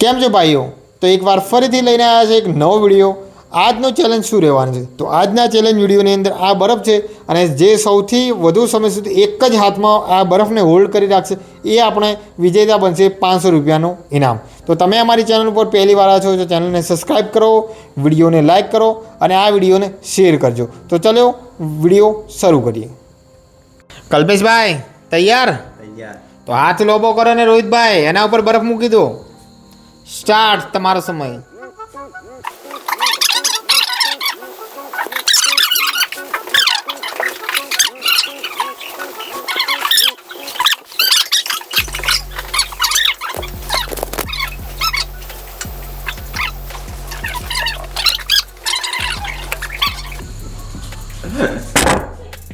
કેમ છો ભાઈઓ? તો એકવાર ફરીથી લઈને આવ્યા છે એક નવો વિડીયો. આજનો ચેલેન્જ શું રહેવાનો છે? તો આજના ચેલેન્જ વિડીયોની અંદર આ બરફ છે અને જે સૌથી વધુ સમય સુધી એક જ હાથમાં આ બરફને હોલ્ડ કરી રાખશે એ આપણે વિજેતા બનશે 500 રૂપિયાનું ઇનામ. તો તમે અમારી ચેનલ ઉપર પહેલી વાર છો તો ચેનલને સબસ્ક્રાઈબ કરો, વિડીયોને લાઇક કરો અને આ વિડીયોને શેર કરજો. તો ચલો વિડીયો શરૂ કરીએ. કલ્પેશભાઈ તૈયાર? તો હાથ લોબો કરો ને રોહિતભાઈ એના ઉપર બરફ મૂકી દો. સ્ટાર્ટ તમારો સમય.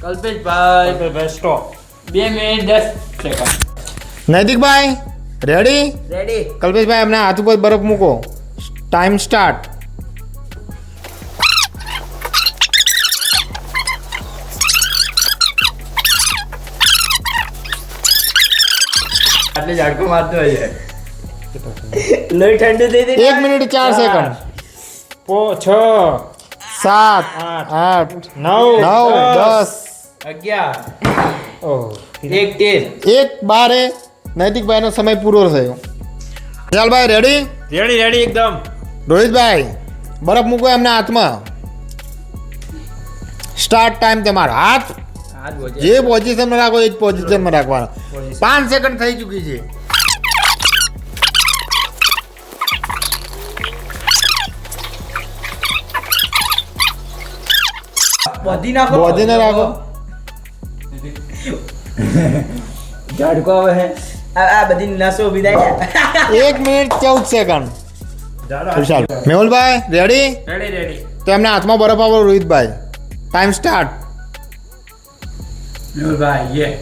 Kalpeshbhai stop. 2 minute 10 second. Naitikbhai ready? Ready. Kalpeshbhai એમના હાથ ઉપર બરફ મૂકો. Time start. આટલે ઝાડકો મારતો હોય છે. લોહી ઠંડુ થઈ દે. 1 મિનિટ 4 સેકન્ડ. 6 7 8 9 10 11 ઓહ 1 13. 1 12 નૈતિકભાઈનો સમય પૂરો થયો. વિશાલભાઈ રેડી? રેડી એકદમ. રોહિતભાઈ બરફ મૂકો એમના હાથમાં. સ્ટાર્ટ ટાઈમ તમારો. હાથ જે પોઝિશનમાં રાખો એ જ પોઝિશનમાં રાખવાનો. 5 સેકન્ડ થઈ ચૂકી છે. બોધીને રાખો. ઝાડકો આવે છે. આ બધી નસો ઊભી થાય છે. 1 મિનિટ 14 સેકન્ડ. વિશાલ મેહુલભાઈ રેડી? રેડી. તો એમના હાથમાં બરફ આપો રોહિતભાઈ. Time start. મેહુલભાઈ યે.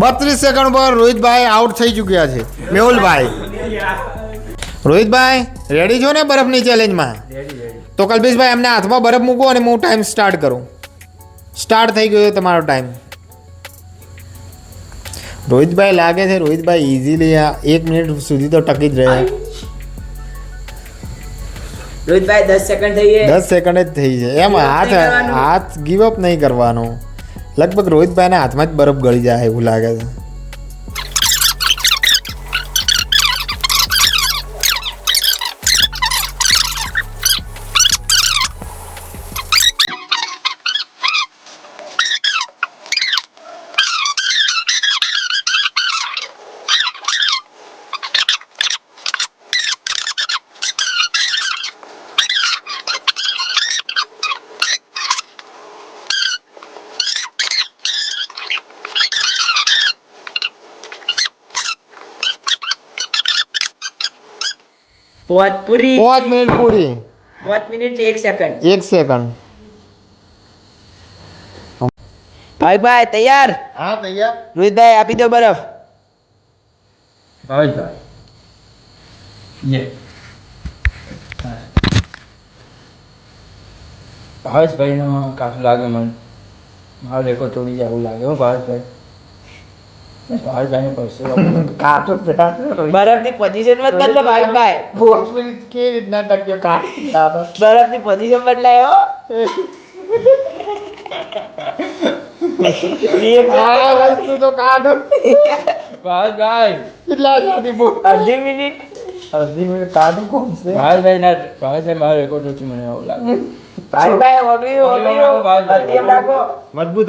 બત્રીસ સેકન્ડ પર રોહિતભાઈ આઉટ થઈ ચૂક્યા છે. મેહુલભાઈ રોહિતભાઈ રેડી છો ને બરફની ચેલેન્જમાં? રેડી. તો કલ્પેશભાઈ એમના હાથમાં બરફ મૂકો અને હું ટાઈમ સ્ટાર્ટ કરું. સ્ટાર્ટ થઈ ગયો તમારો ટાઈમ. રોહિતભાઈ લાગે છે રોહિતભાઈ ઇઝીલી 1 મિનિટ સુધી તો ટકી જ રહ્યા. રોહિતભાઈ 10 સેકન્ડ થઈ ગઈ. 10 સેકન્ડ જ થઈ છે. એમ હાથ ગીવ અપ નહીં કરવાનો. લગભગ રોહિતભાઈના હાથમાં જ બરફ ગળી જાય એવું લાગે છે. પૂરી. 5 મિનિટ પૂરી. 5 મિનિટ 1 સેકન્ડ. 1 સેકન્ડ. ભાઈ તૈયાર? હા તૈયાર. રોહિતભાઈ આપી દો બરફ. ભાવેશભાઈ યે. ભાવેશભાઈનો કાફી લાગે મને. મારો રેકો તોડી જાય એવું લાગે હો ભાવેશભાઈ. ભાવેશભાઈ પાસે બરફની પોઝિશન મત બદલો ભાવેશભાઈ. કેવી રીતના ટક્યો કાઢી બરફની પોઝિશન બદલાય હો. વસ્તુ તો કાઢો. ભાવેશભાઈ કેટલા સુધી અડધી મિનિટ કાઢું કોણ છે? ભાવેશભાઈ મારો રેકોર્ડ નથી મને એવું લાગે. ભાવેશભાઈ ઓગળી રાખો. મજબૂત.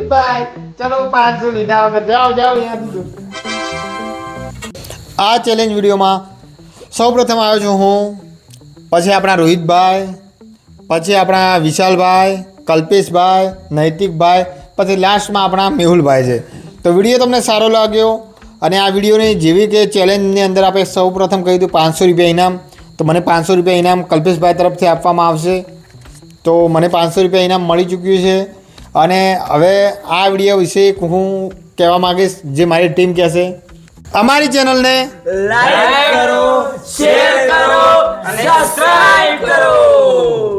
બાય ચલો 500 લીધા વગર જાઓ અહીંયાથી. આ ચેલેન્જ વિડીયોમાં સૌપ્રથમ આવ્યો છું હું પછી આપણા રોહિતભાઈ, પછી આપણા વિશાલભાઈ, કલ્પેશભાઈ, નૈતિકભાઈ, પછી લાસ્ટમાં આપણા મેહુલભાઈ છે. તો વિડીયો તમને સારો લાગ્યો અને આ વિડીયોની જેવી કે ચેલેન્જની અંદર આપણે સૌ પ્રથમ કહ્યું હતું 500 રૂપિયા ઇનામ, તો મને 500 રૂપિયા ઇનામ કલ્પેશભાઈ તરફથી આપવામાં આવશે. તો મને 500 રૂપિયા ઇનામ મળી ચૂક્યું છે. અને હવે આ વિડીયો વિશે હું કહેવા માગીશ જે મારી ટીમ કહેશે. અમારી ચેનલને લાઈક કરો, શેર કરો અને સબસ્ક્રાઇબ કરો.